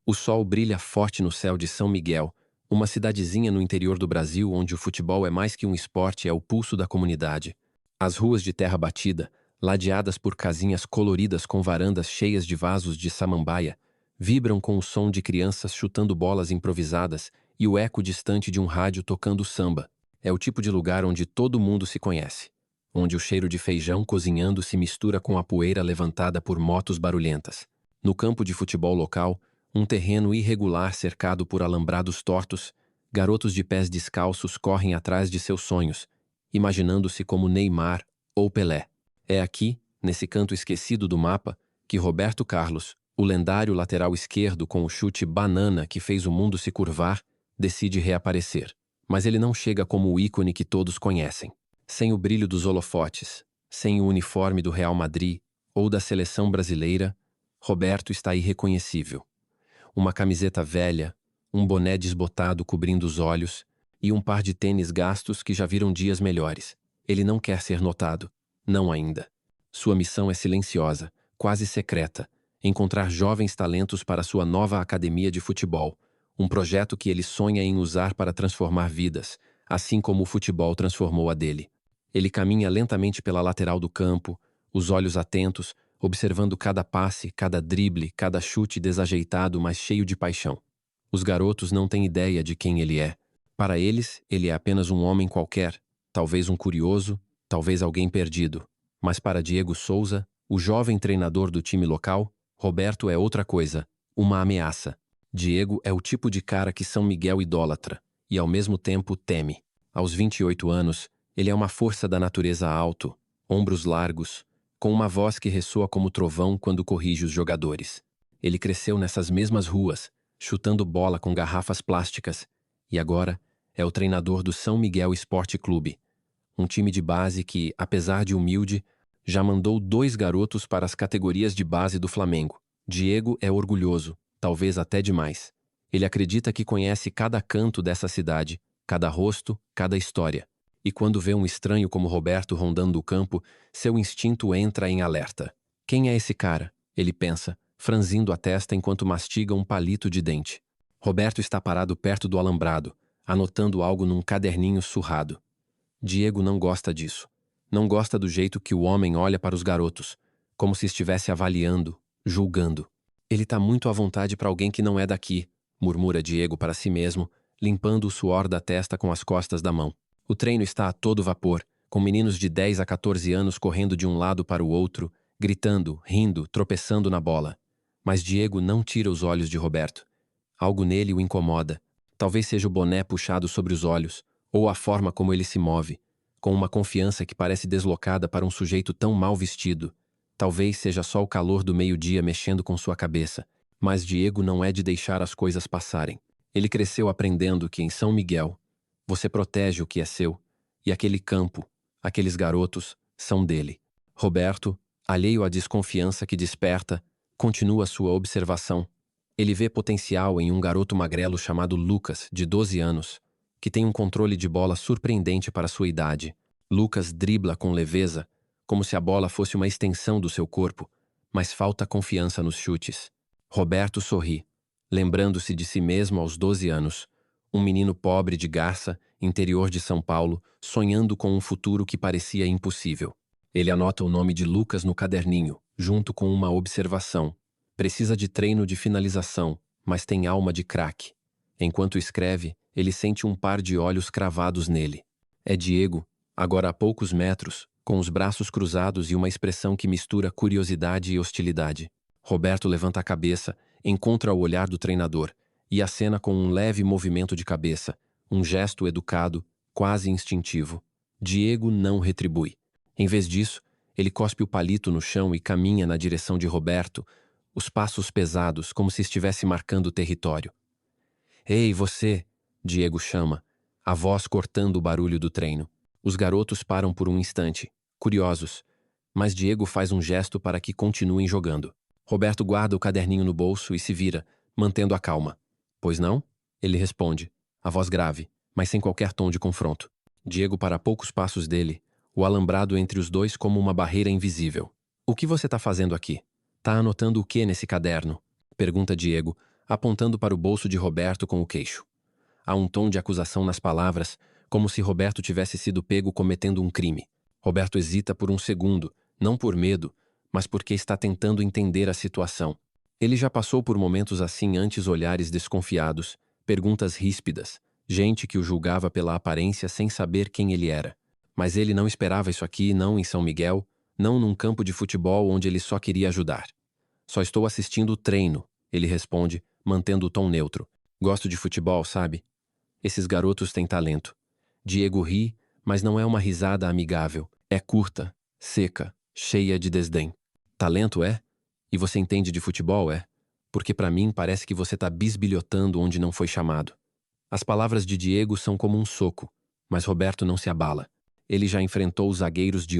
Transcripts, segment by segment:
O sol brilha forte no céu de São Miguel, uma cidadezinha no interior do Brasil onde o futebol é mais que um esporte, é o pulso da comunidade. As ruas de terra batida, ladeadas por casinhas coloridas com varandas cheias de vasos de samambaia, vibram com o som de crianças chutando bolas improvisadas e o eco distante de um rádio tocando samba. É o tipo de lugar onde todo mundo se conhece, onde o cheiro de feijão cozinhando se mistura com a poeira levantada por motos barulhentas. No campo de futebol local, um terreno irregular cercado por alambrados tortos, garotos de pés descalços correm atrás de seus sonhos, imaginando-se como Neymar ou Pelé. É aqui, nesse canto esquecido do mapa, que Roberto Carlos, o lendário lateral esquerdo com o chute banana que fez o mundo se curvar, decide reaparecer. Mas ele não chega como o ícone que todos conhecem. Sem o brilho dos holofotes, sem o uniforme do Real Madrid ou da seleção brasileira, Roberto está irreconhecível. Uma camiseta velha, um boné desbotado cobrindo os olhos e um par de tênis gastos que já viram dias melhores. Ele não quer ser notado. Não ainda. Sua missão é silenciosa, quase secreta: encontrar jovens talentos para sua nova academia de futebol, um projeto que ele sonha em usar para transformar vidas, assim como o futebol transformou a dele. Ele caminha lentamente pela lateral do campo, os olhos atentos, observando cada passe, cada drible, cada chute desajeitado, mas cheio de paixão. Os garotos não têm ideia de quem ele é. Para eles, ele é apenas um homem qualquer, talvez um curioso, talvez alguém perdido. Mas para Diego Souza, o jovem treinador do time local, Roberto é outra coisa, uma ameaça. Diego é o tipo de cara que São Miguel idolatra e, ao mesmo tempo, teme. Aos 28 anos, ele é uma força da natureza alto, ombros largos, com uma voz que ressoa como trovão quando corrige os jogadores. Ele cresceu nessas mesmas ruas, chutando bola com garrafas plásticas, e agora é o treinador do São Miguel Esporte Clube, um time de base que, apesar de humilde, já mandou 2 garotos para as categorias de base do Flamengo. Diego é orgulhoso, talvez até demais. Ele acredita que conhece cada canto dessa cidade, cada rosto, cada história. E quando vê um estranho como Roberto rondando o campo, seu instinto entra em alerta. Quem é esse cara? Ele pensa, franzindo a testa enquanto mastiga um palito de dente. Roberto está parado perto do alambrado, anotando algo num caderninho surrado. Diego não gosta disso. Não gosta do jeito que o homem olha para os garotos, como se estivesse avaliando, julgando. Ele tá muito à vontade para alguém que não é daqui, murmura Diego para si mesmo, limpando o suor da testa com as costas da mão. O treino está a todo vapor, com meninos de 10 a 14 anos correndo de um lado para o outro, gritando, rindo, tropeçando na bola. Mas Diego não tira os olhos de Roberto. Algo nele o incomoda. Talvez seja o boné puxado sobre os olhos, ou a forma como ele se move, com uma confiança que parece deslocada para um sujeito tão mal vestido. Talvez seja só o calor do meio-dia mexendo com sua cabeça, mas Diego não é de deixar as coisas passarem. Ele cresceu aprendendo que em São Miguel, você protege o que é seu, e aquele campo, aqueles garotos, são dele. Roberto, alheio à desconfiança que desperta, continua sua observação. Ele vê potencial em um garoto magrelo chamado Lucas, de 12 anos, que tem um controle de bola surpreendente para sua idade. Lucas dribla com leveza, como se a bola fosse uma extensão do seu corpo, mas falta confiança nos chutes. Roberto sorri, lembrando-se de si mesmo aos 12 anos, um menino pobre de Garça, interior de São Paulo, sonhando com um futuro que parecia impossível. Ele anota o nome de Lucas no caderninho, junto com uma observação. Precisa de treino de finalização, mas tem alma de craque. Enquanto escreve, ele sente um par de olhos cravados nele. É Diego, agora a poucos metros, com os braços cruzados e uma expressão que mistura curiosidade e hostilidade. Roberto levanta a cabeça, encontra o olhar do treinador e acena com um leve movimento de cabeça, um gesto educado, quase instintivo. Diego não retribui. Em vez disso, ele cospe o palito no chão e caminha na direção de Roberto, os passos pesados, como se estivesse marcando o território. "Ei, você!" Diego chama, a voz cortando o barulho do treino. Os garotos param por um instante, curiosos, mas Diego faz um gesto para que continuem jogando. Roberto guarda o caderninho no bolso e se vira, mantendo a calma. "Pois não?" Ele responde, a voz grave, mas sem qualquer tom de confronto. Diego para a poucos passos dele, o alambrado entre os dois como uma barreira invisível. "O que você tá fazendo aqui? Tá anotando o que nesse caderno?" Pergunta Diego, apontando para o bolso de Roberto com o queixo. Há um tom de acusação nas palavras, como se Roberto tivesse sido pego cometendo um crime. Roberto hesita por um segundo, não por medo, mas porque está tentando entender a situação. Ele já passou por momentos assim antes, olhares desconfiados, perguntas ríspidas, gente que o julgava pela aparência sem saber quem ele era. Mas ele não esperava isso aqui, não em São Miguel, não num campo de futebol onde ele só queria ajudar. Só estou assistindo o treino, ele responde, mantendo o tom neutro. Gosto de futebol, sabe? Esses garotos têm talento. Diego ri, mas não é uma risada amigável. É curta, seca, cheia de desdém. Talento é? E você entende de futebol, é? Porque para mim parece que você tá bisbilhotando onde não foi chamado. As palavras de Diego são como um soco, mas Roberto não se abala. Ele já enfrentou os zagueiros de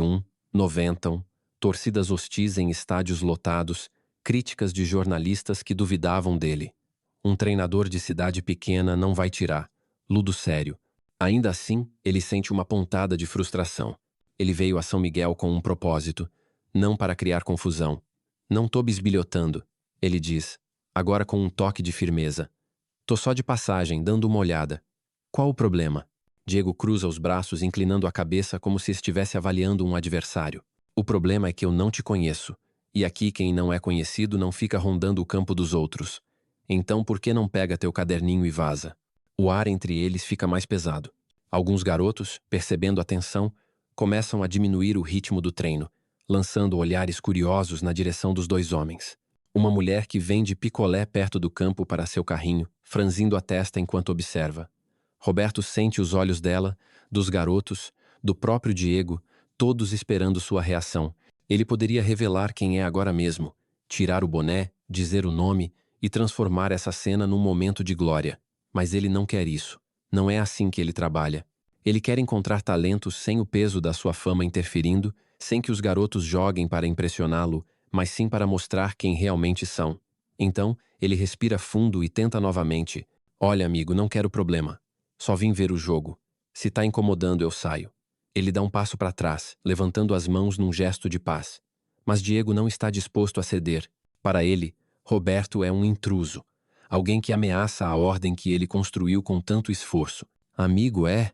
90, torcidas hostis em estádios lotados, críticas de jornalistas que duvidavam dele. Um treinador de cidade pequena não vai tirar. Ludo sério. Ainda assim, ele sente uma pontada de frustração. Ele veio a São Miguel com um propósito, não para criar confusão. Não tô bisbilhotando, ele diz, agora com um toque de firmeza. Tô só de passagem, dando uma olhada. Qual o problema? Diego cruza os braços, inclinando a cabeça como se estivesse avaliando um adversário. O problema é que eu não te conheço. E aqui quem não é conhecido não fica rondando o campo dos outros. Então por que não pega teu caderninho e vaza? O ar entre eles fica mais pesado. Alguns garotos, percebendo a tensão, começam a diminuir o ritmo do treino, lançando olhares curiosos na direção dos dois homens. Uma mulher que vende picolé perto do campo para seu carrinho, franzindo a testa enquanto observa. Roberto sente os olhos dela, dos garotos, do próprio Diego, todos esperando sua reação. Ele poderia revelar quem é agora mesmo, tirar o boné, dizer o nome e transformar essa cena num momento de glória. Mas ele não quer isso. Não é assim que ele trabalha. Ele quer encontrar talentos sem o peso da sua fama interferindo, sem que os garotos joguem para impressioná-lo, mas sim para mostrar quem realmente são. Então, ele respira fundo e tenta novamente. Olha, amigo, não quero problema. Só vim ver o jogo. Se tá incomodando, eu saio. Ele dá um passo para trás, levantando as mãos num gesto de paz. Mas Diego não está disposto a ceder. Para ele, Roberto é um intruso. Alguém que ameaça a ordem que ele construiu com tanto esforço. Amigo é?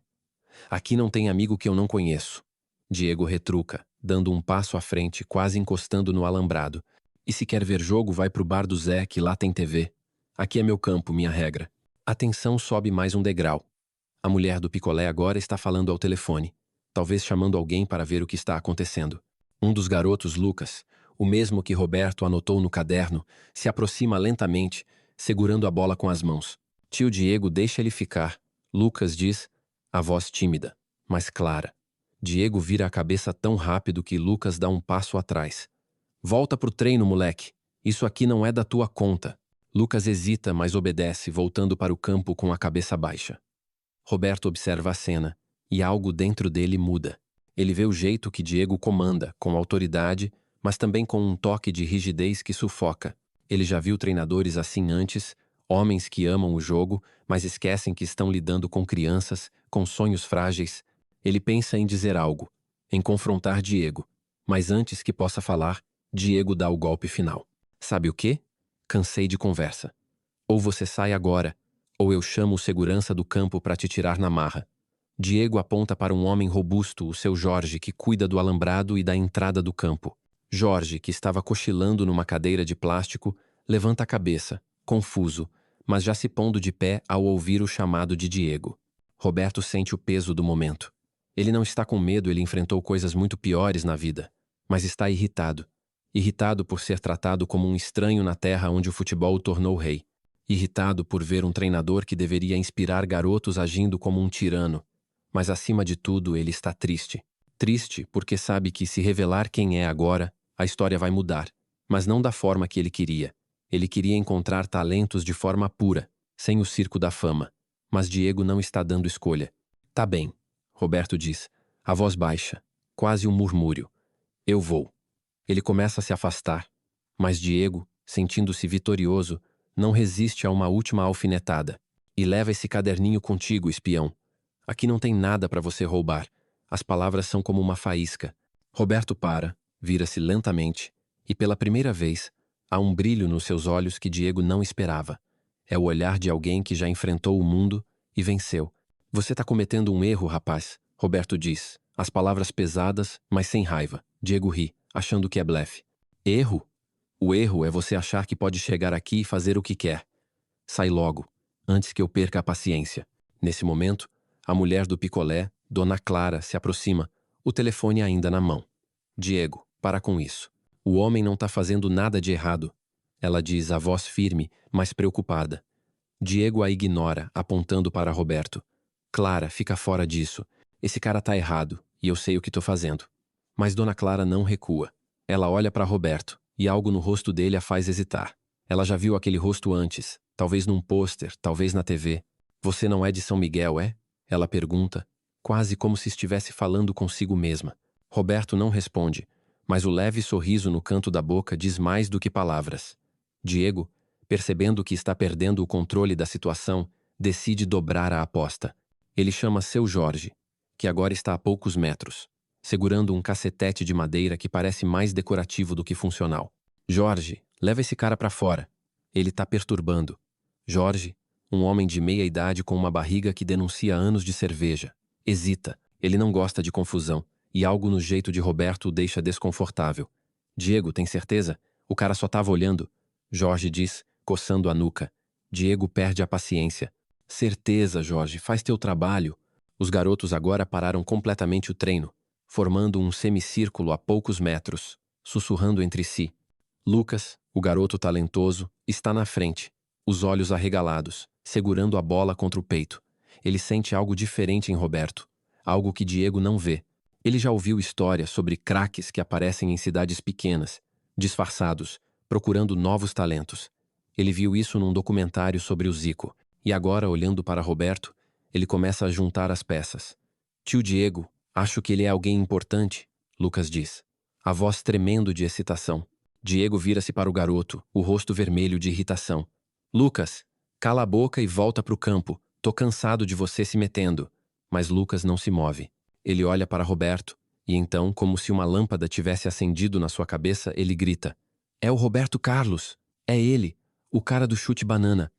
Aqui não tem amigo que eu não conheço. Diego retruca, dando um passo à frente, quase encostando no alambrado. E se quer ver jogo, vai pro bar do Zé, que lá tem TV. Aqui é meu campo, minha regra. A tensão sobe mais um degrau. A mulher do picolé agora está falando ao telefone, talvez chamando alguém para ver o que está acontecendo. Um dos garotos, Lucas, o mesmo que Roberto anotou no caderno, se aproxima lentamente, segurando a bola com as mãos. Tio Diego deixa ele ficar. Lucas diz, a voz tímida, mas clara. Diego vira a cabeça tão rápido que Lucas dá um passo atrás. Volta pro treino, moleque. Isso aqui não é da tua conta. Lucas hesita, mas obedece, voltando para o campo com a cabeça baixa. Roberto observa a cena, e algo dentro dele muda. Ele vê o jeito que Diego comanda, com autoridade, mas também com um toque de rigidez que sufoca. Ele já viu treinadores assim antes, homens que amam o jogo, mas esquecem que estão lidando com crianças, com sonhos frágeis. Ele pensa em dizer algo, em confrontar Diego. Mas antes que possa falar, Diego dá o golpe final. Sabe o quê? Cansei de conversa. Ou você sai agora, ou eu chamo o segurança do campo para te tirar na marra. Diego aponta para um homem robusto, o seu Jorge, que cuida do alambrado e da entrada do campo. Jorge, que estava cochilando numa cadeira de plástico, levanta a cabeça, confuso, mas já se pondo de pé ao ouvir o chamado de Diego. Roberto sente o peso do momento. Ele não está com medo, ele enfrentou coisas muito piores na vida, mas está irritado. Irritado por ser tratado como um estranho na terra onde o futebol o tornou rei. Irritado por ver um treinador que deveria inspirar garotos agindo como um tirano. Mas acima de tudo, ele está triste. Triste porque sabe que se revelar quem é agora, a história vai mudar. Mas não da forma que ele queria. Ele queria encontrar talentos de forma pura, sem o circo da fama. Mas Diego não está dando escolha. Tá bem, Roberto diz, a voz baixa, quase um murmúrio. Eu vou. Ele começa a se afastar. Mas Diego, sentindo-se vitorioso, não resiste a uma última alfinetada. E leva esse caderninho contigo, espião. Aqui não tem nada para você roubar. As palavras são como uma faísca. Roberto para, vira-se lentamente, e pela primeira vez, há um brilho nos seus olhos que Diego não esperava. É o olhar de alguém que já enfrentou o mundo e venceu. Você está cometendo um erro, rapaz, Roberto diz. As palavras pesadas, mas sem raiva. Diego ri, achando que é blefe. Erro? O erro é você achar que pode chegar aqui e fazer o que quer. Sai logo, antes que eu perca a paciência. Nesse momento, a mulher do picolé, Dona Clara, se aproxima, o telefone ainda na mão. Diego, para com isso. O homem não está fazendo nada de errado. Ela diz, a voz firme, mas preocupada. Diego a ignora, apontando para Roberto. Clara, fica fora disso. Esse cara tá errado, e eu sei o que tô fazendo. Mas Dona Clara não recua. Ela olha para Roberto, e algo no rosto dele a faz hesitar. Ela já viu aquele rosto antes, talvez num pôster, talvez na TV. Você não é de São Miguel, é? Ela pergunta, quase como se estivesse falando consigo mesma. Roberto não responde, mas o leve sorriso no canto da boca diz mais do que palavras. Diego, percebendo que está perdendo o controle da situação, decide dobrar a aposta. Ele chama seu Jorge, que agora está a poucos metros, segurando um cacetete de madeira que parece mais decorativo do que funcional. Jorge, leva esse cara para fora. Ele tá perturbando. Jorge, um homem de meia idade com uma barriga que denuncia anos de cerveja, hesita. Ele não gosta de confusão, e algo no jeito de Roberto o deixa desconfortável. Diego, tem certeza? O cara só tava olhando. Jorge diz, coçando a nuca. Diego perde a paciência. Certeza, Jorge, faz teu trabalho. Os garotos agora pararam completamente o treino, formando um semicírculo a poucos metros, sussurrando entre si. Lucas, o garoto talentoso, está na frente, os olhos arregalados, segurando a bola contra o peito. Ele sente algo diferente em Roberto, algo que Diego não vê. Ele já ouviu histórias sobre craques que aparecem em cidades pequenas, disfarçados, procurando novos talentos. Ele viu isso num documentário sobre o Zico, e agora, olhando para Roberto, ele começa a juntar as peças. Tio Diego, acho que ele é alguém importante, Lucas diz, a voz tremendo de excitação. Diego vira-se para o garoto, o rosto vermelho de irritação. Lucas, cala a boca e volta para o campo. Tô cansado de você se metendo. Mas Lucas não se move. Ele olha para Roberto, e então, como se uma lâmpada tivesse acendido na sua cabeça, ele grita. É o Roberto Carlos. É ele, o cara do chute banana.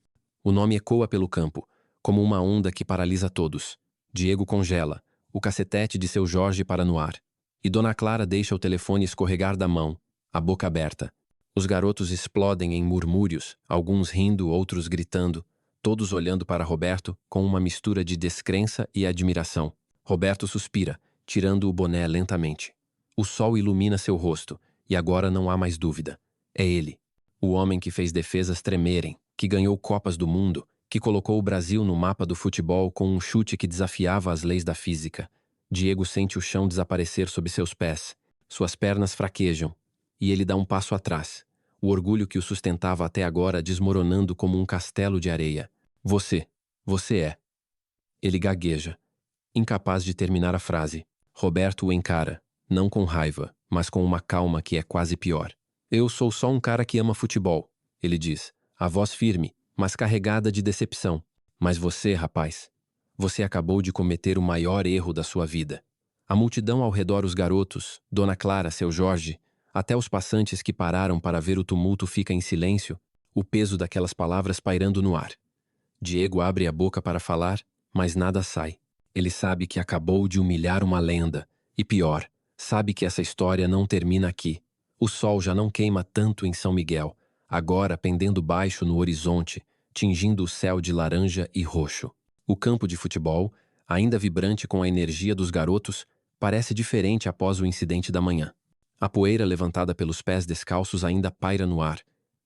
O nome ecoa pelo campo, como uma onda que paralisa todos. Diego congela, o cacetete de seu Jorge para no ar. E Dona Clara deixa o telefone escorregar da mão, a boca aberta. Os garotos explodem em murmúrios, alguns rindo, outros gritando, todos olhando para Roberto com uma mistura de descrença e admiração. Roberto suspira, tirando o boné lentamente. O sol ilumina seu rosto, e agora não há mais dúvida. É ele, o homem que fez defesas tremerem, que ganhou Copas do Mundo, que colocou o Brasil no mapa do futebol com um chute que desafiava as leis da física. Diego sente o chão desaparecer sob seus pés. Suas pernas fraquejam, e ele dá um passo atrás, o orgulho que o sustentava até agora desmoronando como um castelo de areia. Você é. Ele gagueja, incapaz de terminar a frase. Roberto o encara, não com raiva, mas com uma calma que é quase pior. Eu sou só um cara que ama futebol, ele diz, a voz firme, mas carregada de decepção. Mas você, rapaz, você acabou de cometer o maior erro da sua vida. A multidão ao redor, os garotos, Dona Clara, seu Jorge, até os passantes que pararam para ver o tumulto fica em silêncio, o peso daquelas palavras pairando no ar. Diego abre a boca para falar, mas nada sai. Ele sabe que acabou de humilhar uma lenda. E pior, sabe que essa história não termina aqui. O sol já não queima tanto em São Miguel, agora pendendo baixo no horizonte, tingindo o céu de laranja e roxo. O campo de futebol, ainda vibrante com a energia dos garotos, parece diferente após o incidente da manhã. A poeira levantada pelos pés descalços ainda paira no ar,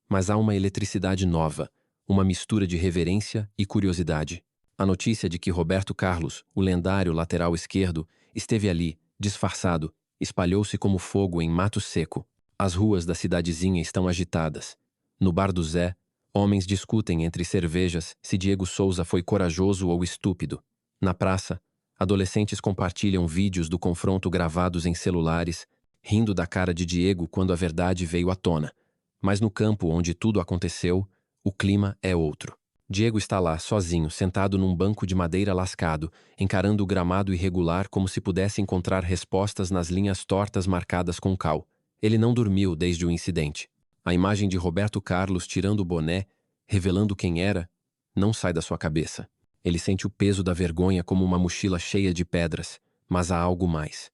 mas há uma eletricidade nova, uma mistura de reverência e curiosidade. A notícia de que Roberto Carlos, o lendário lateral esquerdo, esteve ali, disfarçado, espalhou-se como fogo em mato seco. As ruas da cidadezinha estão agitadas. No bar do Zé, homens discutem entre cervejas se Diego Souza foi corajoso ou estúpido. Na praça, adolescentes compartilham vídeos do confronto gravados em celulares, rindo da cara de Diego quando a verdade veio à tona. Mas no campo onde tudo aconteceu, o clima é outro. Diego está lá, sozinho, sentado num banco de madeira lascado, encarando o gramado irregular como se pudesse encontrar respostas nas linhas tortas marcadas com cal. Ele não dormiu desde o incidente. A imagem de Roberto Carlos tirando o boné, revelando quem era, não sai da sua cabeça. Ele sente o peso da vergonha como uma mochila cheia de pedras, mas há algo mais.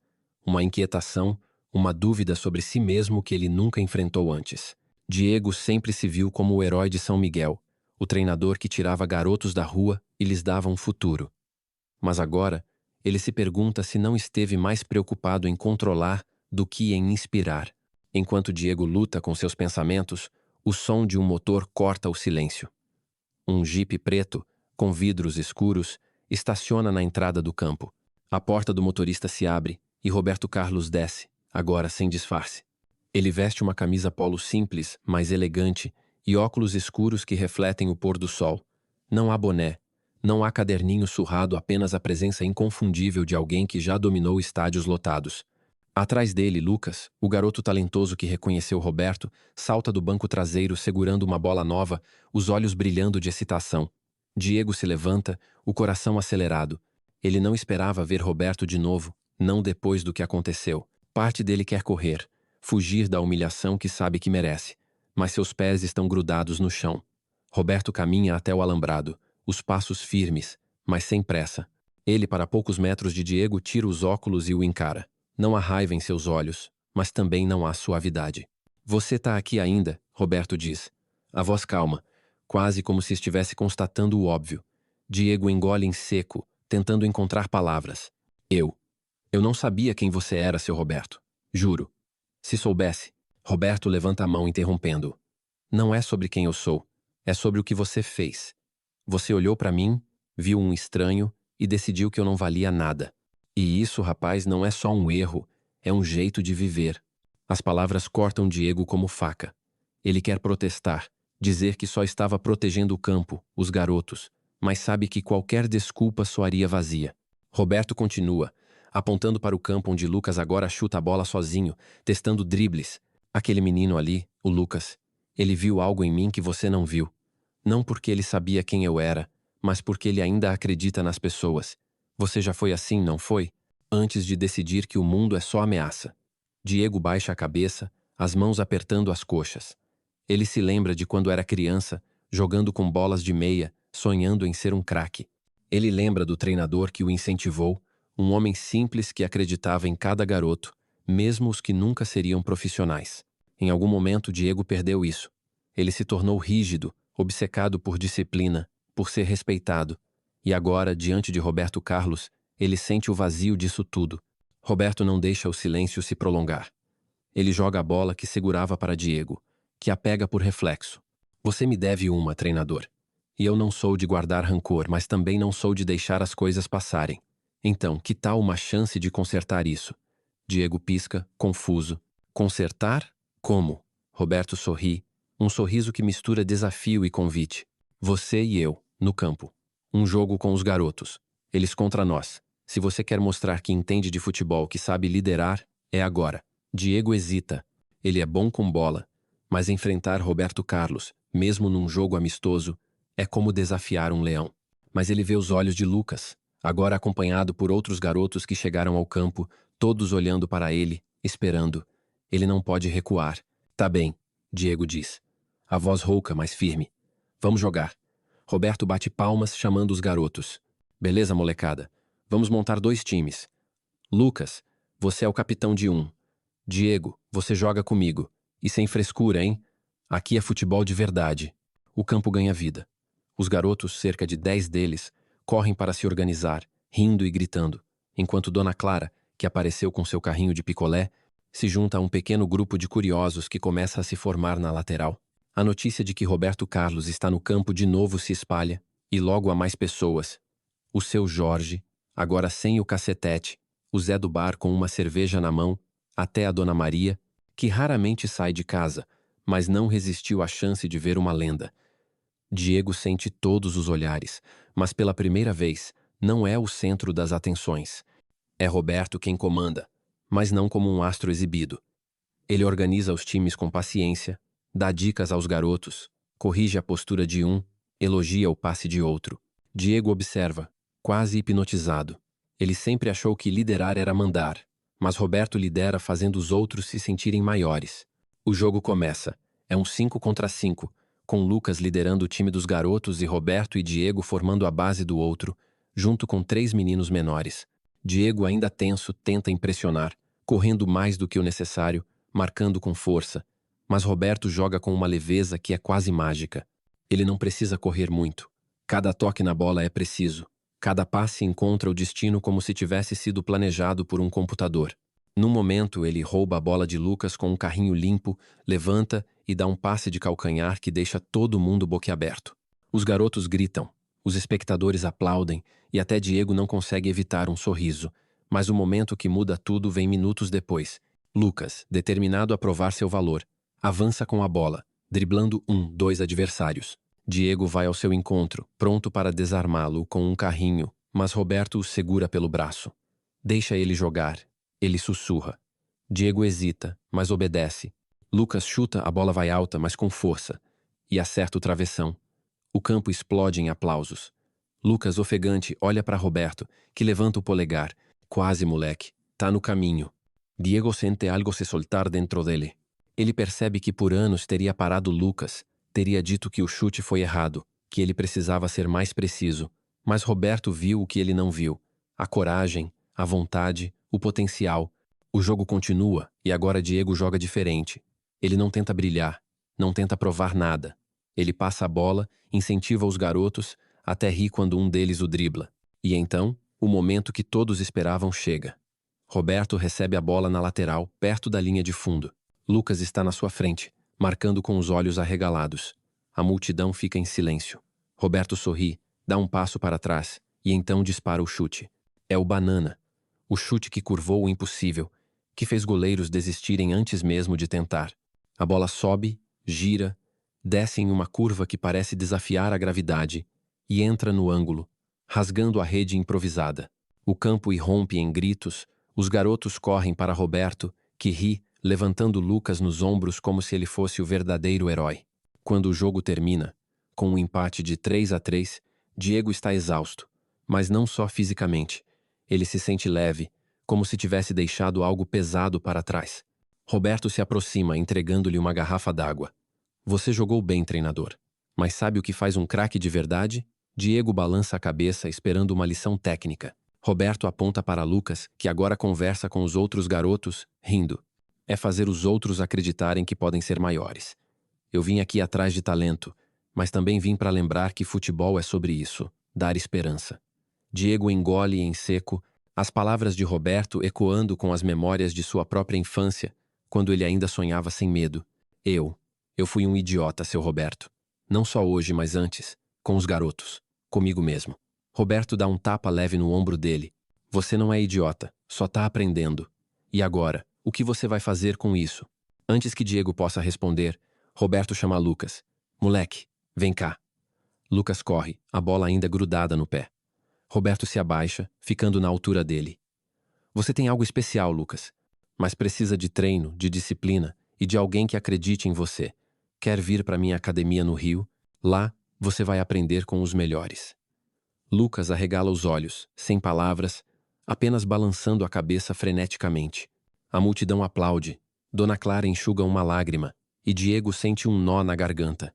Uma inquietação, uma dúvida sobre si mesmo que ele nunca enfrentou antes. Diego sempre se viu como o herói de São Miguel, o treinador que tirava garotos da rua e lhes dava um futuro. Mas agora, ele se pergunta se não esteve mais preocupado em controlar do que em inspirar. Enquanto Diego luta com seus pensamentos, o som de um motor corta o silêncio. Um jipe preto, com vidros escuros, estaciona na entrada do campo. A porta do motorista se abre e Roberto Carlos desce, agora sem disfarce. Ele veste uma camisa polo simples, mas elegante, e óculos escuros que refletem o pôr do sol. Não há boné, não há caderninho surrado, apenas a presença inconfundível de alguém que já dominou estádios lotados. Atrás dele, Lucas, o garoto talentoso que reconheceu Roberto, salta do banco traseiro segurando uma bola nova, os olhos brilhando de excitação. Diego se levanta, o coração acelerado. Ele não esperava ver Roberto de novo, não depois do que aconteceu. Parte dele quer correr, fugir da humilhação que sabe que merece, mas seus pés estão grudados no chão. Roberto caminha até o alambrado, os passos firmes, mas sem pressa. Ele, para poucos metros de Diego, tira os óculos e o encara. Não há raiva em seus olhos, mas também não há suavidade. Você tá aqui ainda, Roberto diz. A voz calma, quase como se estivesse constatando o óbvio. Diego engole em seco, tentando encontrar palavras. Eu não sabia quem você era, seu Roberto. Juro. Se soubesse. Roberto levanta a mão interrompendo-o. Não é sobre quem eu sou. É sobre o que você fez. Você olhou para mim, viu um estranho e decidiu que eu não valia nada. E isso, rapaz, não é só um erro, é um jeito de viver. As palavras cortam Diego como faca. Ele quer protestar, dizer que só estava protegendo o campo, os garotos, mas sabe que qualquer desculpa soaria vazia. Roberto continua, apontando para o campo onde Lucas agora chuta a bola sozinho, testando dribles. Aquele menino ali, o Lucas, ele viu algo em mim que você não viu. Não porque ele sabia quem eu era, mas porque ele ainda acredita nas pessoas. Você já foi assim, não foi? Antes de decidir que o mundo é só ameaça. Diego baixa a cabeça, as mãos apertando as coxas. Ele se lembra de quando era criança, jogando com bolas de meia, sonhando em ser um craque. Ele lembra do treinador que o incentivou, um homem simples que acreditava em cada garoto, mesmo os que nunca seriam profissionais. Em algum momento, Diego perdeu isso. Ele se tornou rígido, obcecado por disciplina, por ser respeitado. E agora, diante de Roberto Carlos, ele sente o vazio disso tudo. Roberto não deixa o silêncio se prolongar. Ele joga a bola que segurava para Diego, que a pega por reflexo. Você me deve uma, treinador. E eu não sou de guardar rancor, mas também não sou de deixar as coisas passarem. Então, que tal uma chance de consertar isso? Diego pisca, confuso. Consertar? Como? Roberto sorri, um sorriso que mistura desafio e convite. Você e eu, no campo. Um jogo com os garotos. Eles contra nós. Se você quer mostrar que entende de futebol, que sabe liderar, é agora. Diego hesita. Ele é bom com bola. Mas enfrentar Roberto Carlos, mesmo num jogo amistoso, é como desafiar um leão. Mas ele vê os olhos de Lucas, agora acompanhado por outros garotos que chegaram ao campo, todos olhando para ele, esperando. Ele não pode recuar. Tá bem, Diego diz. A voz rouca, mas firme. Vamos jogar. Roberto bate palmas, chamando os garotos. Beleza, molecada. Vamos montar 2 times. Lucas, você é o capitão de um. Diego, você joga comigo. E sem frescura, hein? Aqui é futebol de verdade. O campo ganha vida. Os garotos, cerca de 10 deles, correm para se organizar, rindo e gritando, enquanto Dona Clara, que apareceu com seu carrinho de picolé, se junta a um pequeno grupo de curiosos que começa a se formar na lateral. A notícia de que Roberto Carlos está no campo de novo se espalha, e logo há mais pessoas. O seu Jorge, agora sem o cacetete, o Zé do bar com uma cerveja na mão, até a Dona Maria, que raramente sai de casa, mas não resistiu à chance de ver uma lenda. Diego sente todos os olhares, mas pela primeira vez, não é o centro das atenções. É Roberto quem comanda, mas não como um astro exibido. Ele organiza os times com paciência, dá dicas aos garotos, corrige a postura de um, elogia o passe de outro. Diego observa, quase hipnotizado. Ele sempre achou que liderar era mandar, mas Roberto lidera fazendo os outros se sentirem maiores. O jogo começa. É um 5 contra 5, com Lucas liderando o time dos garotos e Roberto e Diego formando a base do outro, junto com 3 meninos menores. Diego, ainda tenso, tenta impressionar, correndo mais do que o necessário, marcando com força, mas Roberto joga com uma leveza que é quase mágica. Ele não precisa correr muito. Cada toque na bola é preciso. Cada passe encontra o destino como se tivesse sido planejado por um computador. Num momento, ele rouba a bola de Lucas com um carrinho limpo, levanta e dá um passe de calcanhar que deixa todo mundo boquiaberto. Os garotos gritam, os espectadores aplaudem e até Diego não consegue evitar um sorriso. Mas o momento que muda tudo vem minutos depois. Lucas, determinado a provar seu valor, avança com a bola, driblando 2 adversários. Diego vai ao seu encontro, pronto para desarmá-lo com um carrinho, mas Roberto o segura pelo braço. Deixa ele jogar. Ele sussurra. Diego hesita, mas obedece. Lucas chuta, a bola vai alta, mas com força, e acerta o travessão. O campo explode em aplausos. Lucas, ofegante, olha para Roberto, que levanta o polegar. Quase, moleque. Tá no caminho. Diego sente algo se soltar dentro dele. Ele percebe que por anos teria parado Lucas, teria dito que o chute foi errado, que ele precisava ser mais preciso. Mas Roberto viu o que ele não viu. A coragem, a vontade, o potencial. O jogo continua e agora Diego joga diferente. Ele não tenta brilhar, não tenta provar nada. Ele passa a bola, incentiva os garotos, até ri quando um deles o dribla. E então, o momento que todos esperavam chega. Roberto recebe a bola na lateral, perto da linha de fundo. Lucas está na sua frente, marcando com os olhos arregalados. A multidão fica em silêncio. Roberto sorri, dá um passo para trás e então dispara o chute. É o banana. O chute que curvou o impossível, que fez goleiros desistirem antes mesmo de tentar. A bola sobe, gira, desce em uma curva que parece desafiar a gravidade e entra no ângulo, rasgando a rede improvisada. O campo irrompe em gritos, os garotos correm para Roberto, que ri, levantando Lucas nos ombros como se ele fosse o verdadeiro herói. Quando o jogo termina, com um empate de 3-3, Diego está exausto, mas não só fisicamente. Ele se sente leve, como se tivesse deixado algo pesado para trás. Roberto se aproxima, entregando-lhe uma garrafa d'água. Você jogou bem, treinador. Mas sabe o que faz um craque de verdade? Diego balança a cabeça, esperando uma lição técnica. Roberto aponta para Lucas, que agora conversa com os outros garotos, rindo. É fazer os outros acreditarem que podem ser maiores. Eu vim aqui atrás de talento, mas também vim para lembrar que futebol é sobre isso, dar esperança. Diego engole em seco, as palavras de Roberto ecoando com as memórias de sua própria infância, quando ele ainda sonhava sem medo. Eu fui um idiota, seu Roberto. Não só hoje, mas antes, com os garotos, comigo mesmo. Roberto dá um tapa leve no ombro dele. Você não é idiota, só tá aprendendo. E agora, o que você vai fazer com isso? Antes que Diego possa responder, Roberto chama Lucas. Moleque, vem cá. Lucas corre, a bola ainda grudada no pé. Roberto se abaixa, ficando na altura dele. Você tem algo especial, Lucas, mas precisa de treino, de disciplina e de alguém que acredite em você. Quer vir para minha academia no Rio? Lá, você vai aprender com os melhores. Lucas arregala os olhos, sem palavras, apenas balançando a cabeça freneticamente. A multidão aplaude. Dona Clara enxuga uma lágrima e Diego sente um nó na garganta.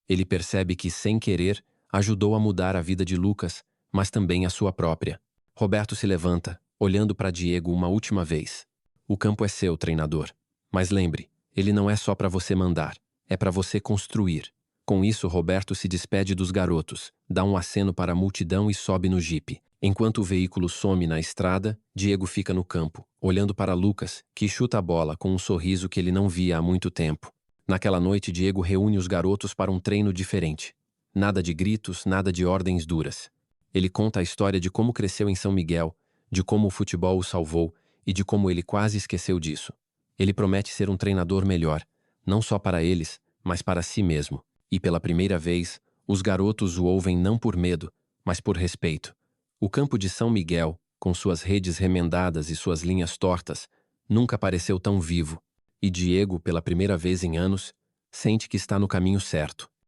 Ele percebe que, sem querer, ajudou a mudar a vida de Lucas, mas também a sua própria. Roberto se levanta, olhando para Diego uma última vez. O campo é seu, treinador. Mas lembre, ele não é só para você mandar, é para você construir. Com isso, Roberto se despede dos garotos, dá um aceno para a multidão e sobe no jipe. Enquanto o veículo some na estrada, Diego fica no campo, olhando para Lucas, que chuta a bola com um sorriso que ele não via há muito tempo. Naquela noite, Diego reúne os garotos para um treino diferente. Nada de gritos, nada de ordens duras. Ele conta a história de como cresceu em São Miguel, de como o futebol o salvou e de como ele quase esqueceu disso. Ele promete ser um treinador melhor, não só para eles, mas para si mesmo. E pela primeira vez, os garotos o ouvem não por medo, mas por respeito. O campo de São Miguel, com suas redes remendadas e suas linhas tortas, nunca pareceu tão vivo. E Diego, pela primeira vez em anos, sente que está no caminho certo.